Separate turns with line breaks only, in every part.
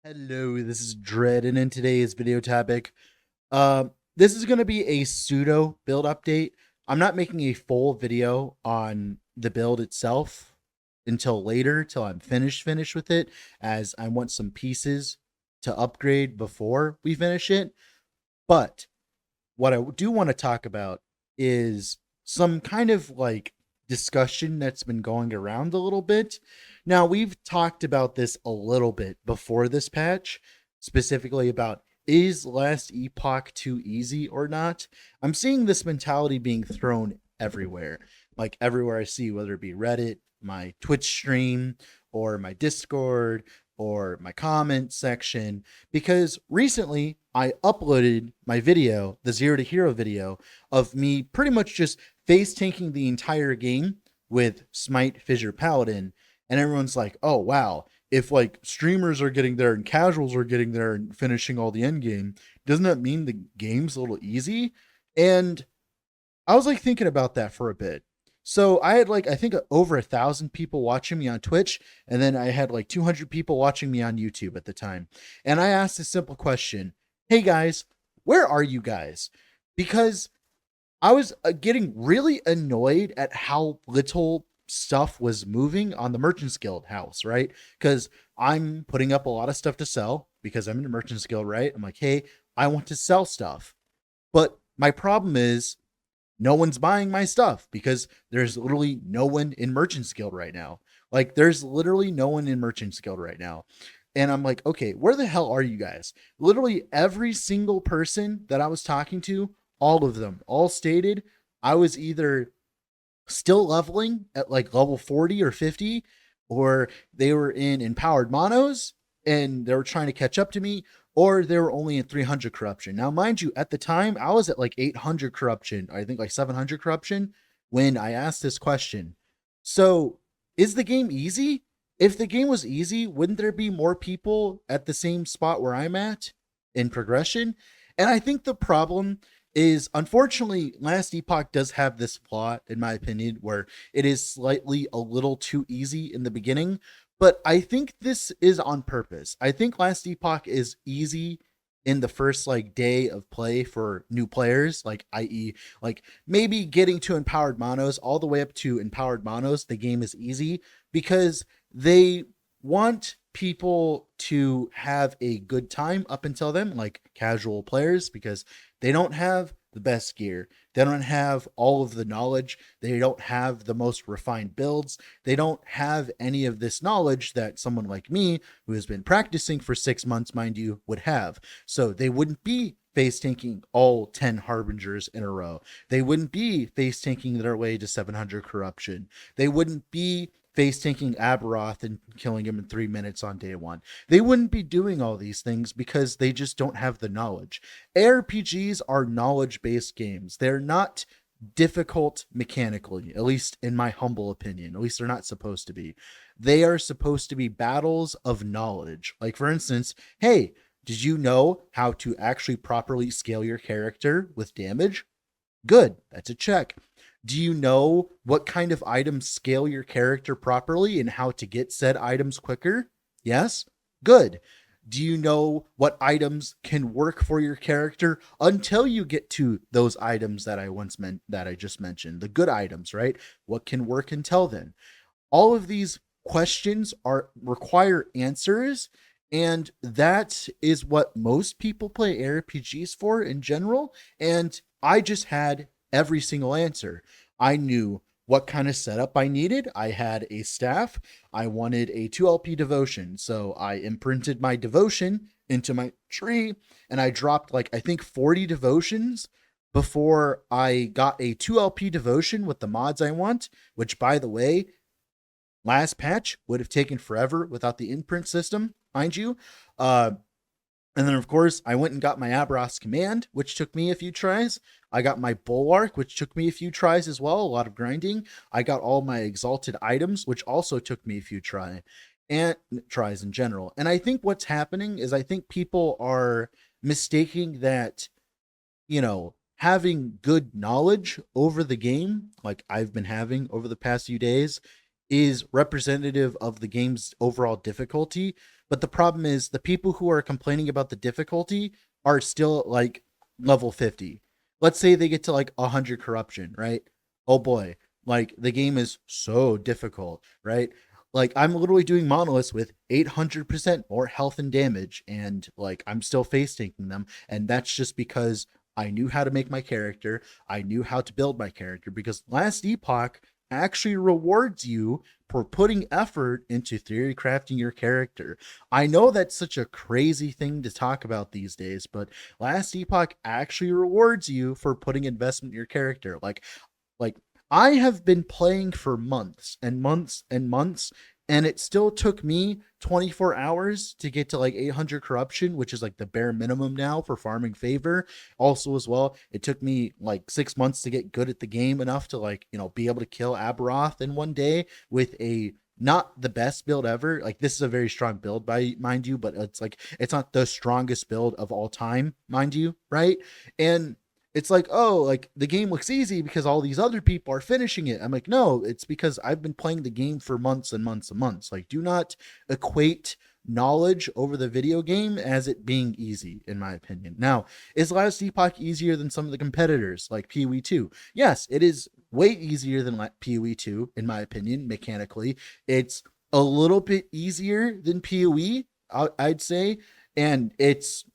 Hello, this is Dread, and in today's video topic, this is going to be a pseudo build update. I'm not making a full video on the build itself until later, till I'm finished with it, as I want some pieces to upgrade before we finish it. But what I do want to talk about is some kind of like discussion that's been going around a little bit. Now, we've talked about this a little bit before this patch, specifically about is last epoch too easy or not? I'm seeing this mentality being thrown everywhere. Like everywhere I see, whether it be Reddit, my Twitch stream, or my Discord, or my comment section, because recently I uploaded my video, the Zero to Hero video, of me pretty much just face tanking the entire game with Smite Fissure Paladin, and everyone's like, "Oh wow, if like streamers are getting there and casuals are getting there and finishing all the end game, doesn't that mean the game's a little easy?" And I was like thinking about that for a bit. So I had like I think over 1,000 people watching me on Twitch, and then I had like 200 people watching me on YouTube at the time. And I asked a simple question: "Hey guys, where are you guys?" Because I was getting really annoyed at how little stuff was moving on the Merchants Guild house, right? Because I'm putting up a lot of stuff to sell because I'm in the Merchants Guild, right? I'm like, hey, I want to sell stuff. But my problem is no one's buying my stuff because there's literally no one in Merchants Guild right now. Like, there's literally no one in Merchants Guild right now. And I'm like, okay, where the hell are you guys? Literally every single person that I was talking to, all of them, all stated I was either still leveling at like level 40 or 50, or they were in empowered monos and they were trying to catch up to me, or they were only in 300 corruption. Now, mind you, at the time, I was at like 800 corruption, I think like 700 corruption when I asked this question. So, is the game easy? If the game was easy, wouldn't there be more people at the same spot where I'm at in progression? And I think the problem is, unfortunately, Last Epoch does have this flaw, in my opinion, where it is slightly a little too easy in the beginning. But I think this is on purpose. I think Last Epoch is easy in the first like day of play for new players, like i.e. like maybe getting to empowered monos all the way up to empowered monos, the game is easy because they want people to have a good time up until then, like casual players, because they don't have the best gear. They don't have all of the knowledge. They don't have the most refined builds. They don't have any of this knowledge that someone like me, who has been practicing for 6 months, mind you, would have. So they wouldn't be face tanking all 10 harbingers in a row. They wouldn't be face tanking their way to 700 corruption. They wouldn't be face tanking Aberoth and killing him in 3 minutes on day one. They wouldn't be doing all these things because they just don't have the knowledge. ARPGs are knowledge based games. They're not difficult mechanically, at least in my humble opinion. At least they're not supposed to be. They are supposed to be battles of knowledge. Like, for instance, hey, did you know how to actually properly scale your character with damage? Good, that's a check. Do you know what kind of items scale your character properly and how to get said items quicker? Yes? Good. Do you know what items can work for your character until you get to those items that I just mentioned, the good items, right? What can work until then? All of these questions are require answers, and that is what most people play RPGs for in general. And I just had every single answer. I knew what kind of setup I needed. I had a staff. I wanted a 2 LP devotion. So I imprinted my devotion into my tree, and I dropped like I think 40 devotions before I got a 2 LP devotion with the mods I want, which, by the way, last patch would have taken forever without the imprint system, mind you. Uh, and then, of course, I went and got my Aberos command, which took me a few tries. I got my Bulwark, which took me a few tries as well, a lot of grinding. I got all my exalted items, which also took me a few tries in general. And I think what's happening is I think people are mistaking that, having good knowledge over the game, like I've been having over the past few days, is representative of the game's overall difficulty, But the problem is the people who are complaining about the difficulty are still like level 50. Let's say they get to like 100 corruption, right? Oh boy, like the game is so difficult, right? Like I'm literally doing monoliths with 800% more health and damage, and like I'm still face tanking them. And that's just because I knew how to make my character. I knew how to build my character because last Epoch actually rewards you for putting effort into theory crafting your character. I know that's such a crazy thing to talk about these days, but last Epoch actually rewards you for putting investment in your character. Like I have been playing for months and months and months, and it still took me 24 hours to get to like 800 corruption, which is like the bare minimum now for farming favor. Also, as well, it took me like 6 months to get good at the game enough to like, be able to kill Aberoth in one day with a not the best build ever. Like this is a very strong build by mind you, but it's like it's not the strongest build of all time, mind you, right? And it's like, oh, like the game looks easy because all these other people are finishing it. I'm like, no, it's because I've been playing the game for months and months and months. Like, do not equate knowledge over the video game as it being easy, in my opinion. Now, is Last Epoch easier than some of the competitors like PoE 2? Yes, it is way easier than PoE 2, in my opinion, mechanically. It's a little bit easier than PoE, I'd say, and it's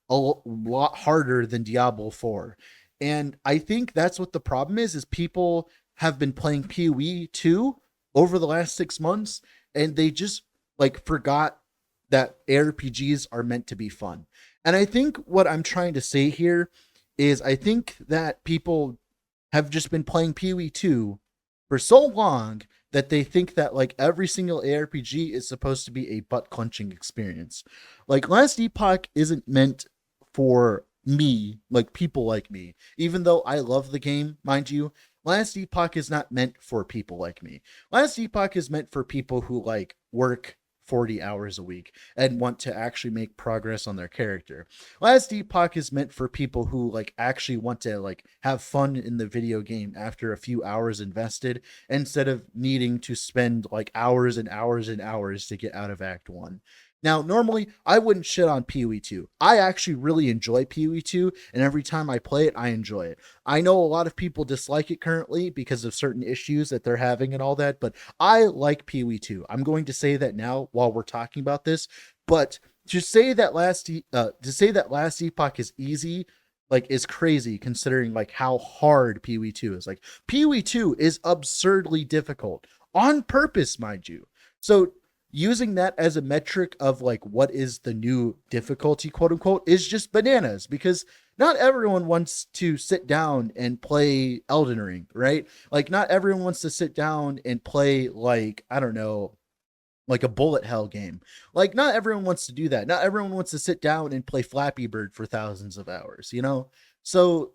a lot harder than Diablo 4. And I think that's what the problem is people have been playing PoE 2 over the last 6 months, and they just like forgot that ARPGs are meant to be fun. And I think what I'm trying to say here is I think that people have just been playing PoE 2 for so long that they think that like every single ARPG is supposed to be a butt clenching experience. Like Last Epoch isn't meant for me, like people like me. Even though I love the game, mind you, Last Epoch is not meant for people like me. Last Epoch is meant for people who like work 40 hours a week and want to actually make progress on their character. Last Epoch is meant for people who like actually want to like have fun in the video game after a few hours invested instead of needing to spend like hours and hours and hours to get out of Act 1. Now, normally I wouldn't shit on PoE 2. I actually really enjoy PoE 2, and every time I play it, I enjoy it. I know a lot of people dislike it currently because of certain issues that they're having and all that, but I like PoE 2. I'm going to say that now while we're talking about this, but to say that Last Epoch is easy like is crazy considering like how hard PoE 2 is. Like PoE 2 is absurdly difficult on purpose, mind you. So using that as a metric of like what is the new difficulty, quote unquote, is just bananas because not everyone wants to sit down and play Elden Ring, right? Like not everyone wants to sit down and play like, I don't know, like a bullet hell game. Like not everyone wants to do that. Not everyone wants to sit down and play Flappy Bird for thousands of hours, you know? So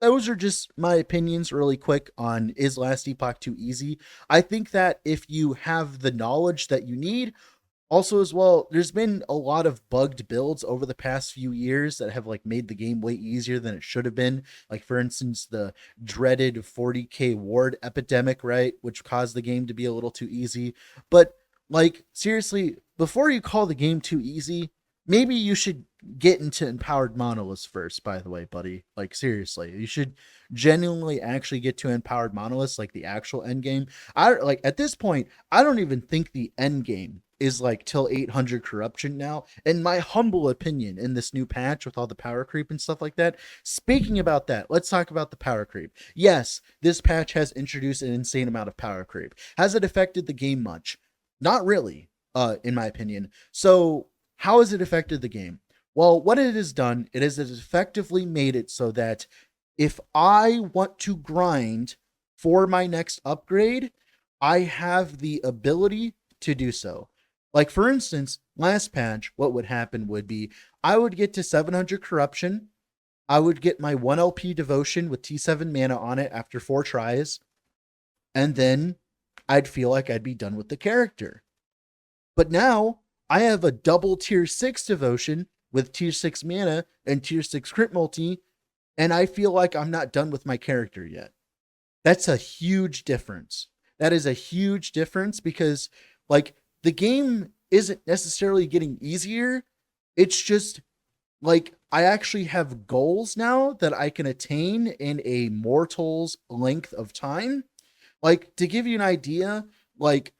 those are just my opinions really quick on is Last Epoch too easy. I think that if you have the knowledge that you need, also as well, there's been a lot of bugged builds over the past few years that have like made the game way easier than it should have been. Like for instance, the dreaded 40k ward epidemic, right, which caused the game to be a little too easy. But like seriously, before you call the game too easy, maybe you should get into empowered monoliths first, by the way, buddy. Like seriously, you should genuinely actually get to empowered monoliths, like the actual end game. I like at this point, I don't even think the end game is like till 800 corruption now. In my humble opinion, in this new patch with all the power creep and stuff like that. Speaking about that, let's talk about the power creep. Yes, this patch has introduced an insane amount of power creep. Has it affected the game much? Not really, in my opinion. So how has it affected the game? Well, what it has done, it has effectively made it so that if I want to grind for my next upgrade, I have the ability to do so. Like, for instance, last patch, what would happen would be I would get to 700 corruption. I would get my 1 LP devotion with T7 mana on it after 4 tries. And then I'd feel like I'd be done with the character. But now I have a double tier 6 devotion with tier 6 mana and tier 6 crit multi, and I feel like I'm not done with my character yet. That's a huge difference. That is a huge difference because like the game isn't necessarily getting easier. It's just like I actually have goals now that I can attain in a mortal's length of time. Like to give you an idea, like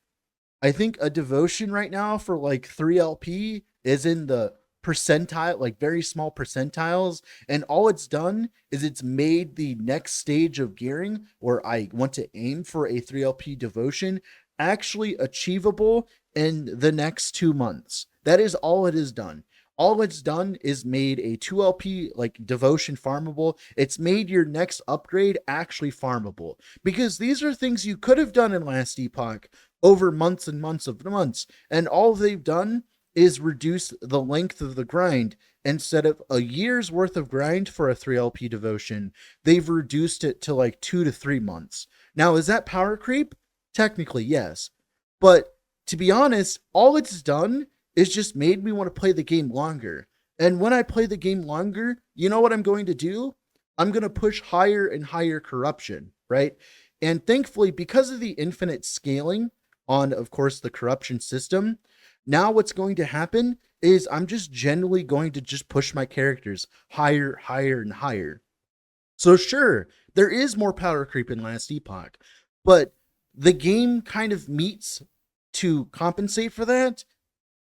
I think a devotion right now for like 3 LP is in the percentile, like very small percentiles. And all it's done is it's made the next stage of gearing where I want to aim for a 3 LP devotion actually achievable in the next 2 months. That is all it has done. All it's done is made a 2 LP like devotion farmable. It's made your next upgrade actually farmable because these are things you could have done in last epoch over months and months of months. And all they've done is reduce the length of the grind. Instead of a year's worth of grind for a 3 LP devotion, they've reduced it to like 2 to 3 months. Now, is that power creep? Technically, yes. But to be honest, all it's done is just made me want to play the game longer. And when I play the game longer, you know what I'm going to do? I'm going to push higher and higher corruption, right? And thankfully, because of the infinite scaling on, of course, the corruption system, now what's going to happen is I'm just generally going to just push my characters higher, higher, and higher. So sure, there is more power creep in last epoch, but the game kind of meets to compensate for that,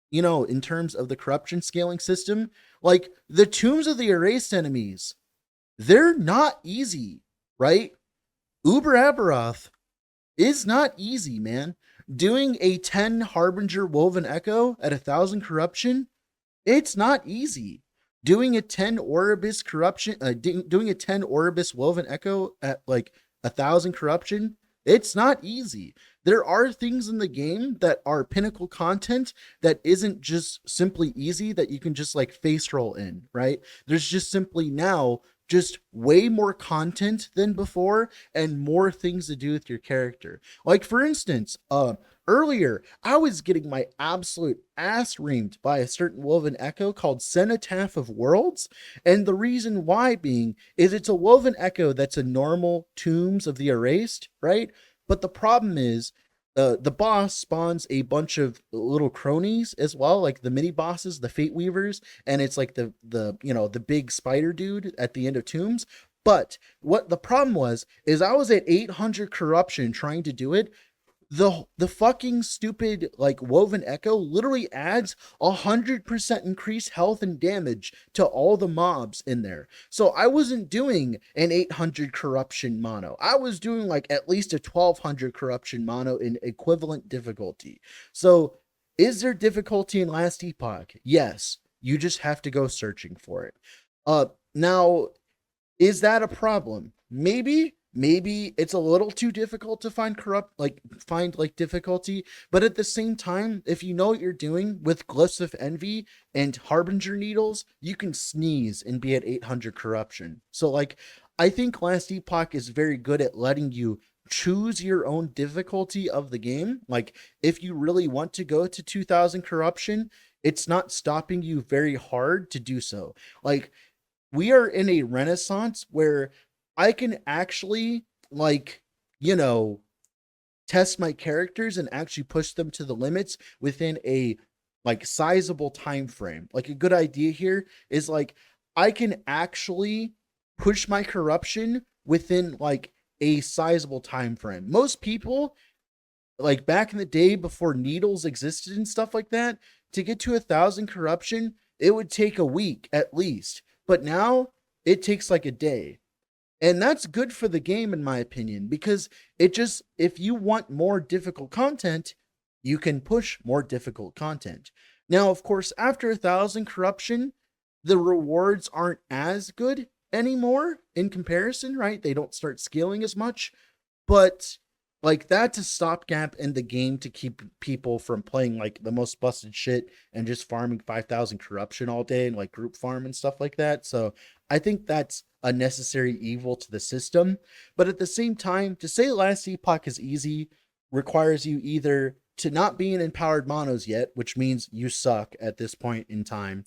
you know, in terms of the corruption scaling system. Like the tombs of the erased enemies, they're not easy, right? Uber Aberoth is not easy, man. Doing a 10 Harbinger Woven Echo at 1,000 corruption, it's not easy. Doing a 10 Oribus corruption, doing a 10 Oribus Woven Echo at like 1,000 corruption, it's not easy. There are things in the game that are pinnacle content that isn't just simply easy that you can just like face roll in, right? There's just simply now just way more content than before and more things to do with your character. Like for instance, earlier I was getting my absolute ass reamed by a certain woven echo called Cenotaph of Worlds, and the reason why being is it's a woven echo that's a normal Tombs of the Erased, right? But the problem is the boss spawns a bunch of little cronies as well, like the mini bosses, the Fate Weavers, and it's like the you know the big spider dude at the end of Tombs. But what the problem was is I was at 800 corruption trying to do it. The fucking stupid like woven echo literally adds 100% increased health and damage to all the mobs in there. So I wasn't doing an 800 corruption mono. I was doing like at least a 1200 corruption mono in equivalent difficulty. So is there difficulty in last epoch? Yes. You just have to go searching for it. Now, is that a problem? Maybe it's a little too difficult to find difficulty, but at the same time, if you know what you're doing with Glyphs of Envy and Harbinger Needles, you can sneeze and be at 800 corruption. So like I think Last Epoch is very good at letting you choose your own difficulty of the game. Like if you really want to go to 2000 corruption, it's not stopping you very hard to do so. Like we are in a renaissance where I can actually like, you know, test my characters and actually push them to the limits within a like sizable time frame. Like a good idea here is like I can actually push my corruption within like a sizable time frame. Most people like back in the day before needles existed and stuff like that, to get to 1,000 corruption, it would take a week at least. But now it takes like a day. And that's good for the game, in my opinion, because it just, if you want more difficult content, you can push more difficult content. Now, of course, after 1,000 corruption, the rewards aren't as good anymore in comparison, right? They don't start scaling as much, but like that's a stopgap in the game to keep people from playing like the most busted shit and just farming 5,000 corruption all day and like group farm and stuff like that. So I think that's a necessary evil to the system. But at the same time, to say Last Epoch is easy requires you either to not be in empowered monos yet, which means you suck at this point in time.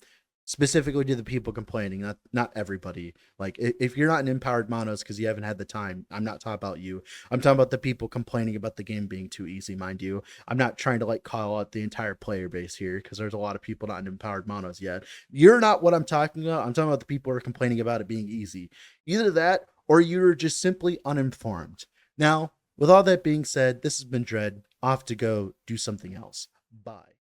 specifically to the people complaining, not everybody. Like if you're not an empowered monos because you haven't had the time, I'm not talking about you. I'm talking about the people complaining about the game being too easy, mind you. I'm not trying to like call out the entire player base here because there's a lot of people not in empowered monos yet. You're not what I'm talking about. I'm talking about the people who are complaining about it being easy. Either that or you're just simply uninformed. Now, with all that being said, this has been Dread. Off to go do something else. Bye.